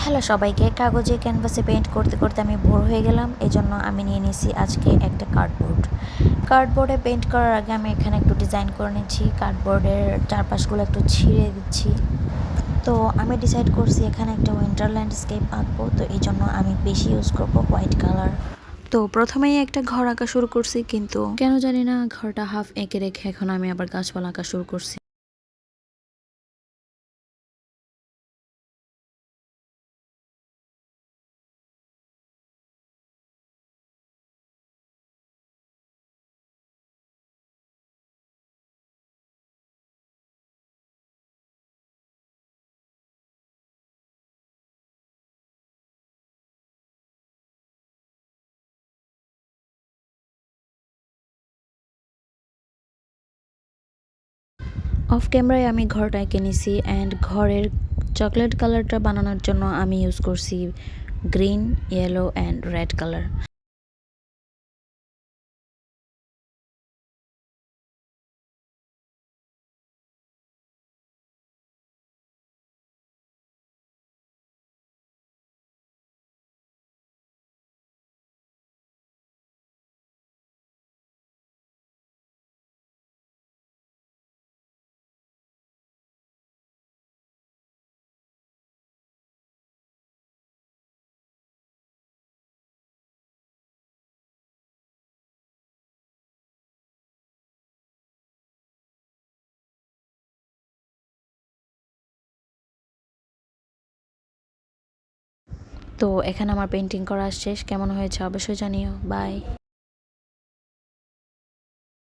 Hello সবাইকে, কাগজে ক্যানভাসে পেইন্ট করতে করতে আমি বোর হয়ে গেলাম। এজন্য আমি নিয়ে নিয়েছি আজকে একটা কার্ডবোর্ডে পেইন্ট করার আগে আমি এখানে একটু ডিজাইন করে নিচ্ছি। কার্ডবোর্ডের চারপাশগুলো একটু ছিঁড়ে দিচ্ছি। তো আমি ডিসাইড করছি এখানে একটা উইন্টার ল্যান্ডস্কেপ আঁকবো, তো এই জন্য আমি বেশি ইউজ করবো হোয়াইট কালার। তো প্রথমেই একটা ঘর আঁকা শুরু করছি, কিন্তু কেন জানি না ঘরটা হাফ এঁকে রেখে এখন আমি আবার গাছপালা আঁকা শুরু করছি। অফ ক্যামেরায় আমি ঘরটা এঁকে নিছি, অ্যান্ড ঘরের চকলেট কালারটা বানানোর জন্য আমি ইউজ করছি green, yellow and red colour. তো এখানে আমার পেন্টিং করা শেষ। কেমন হয়েছে অবশ্যই জানিও। বাই।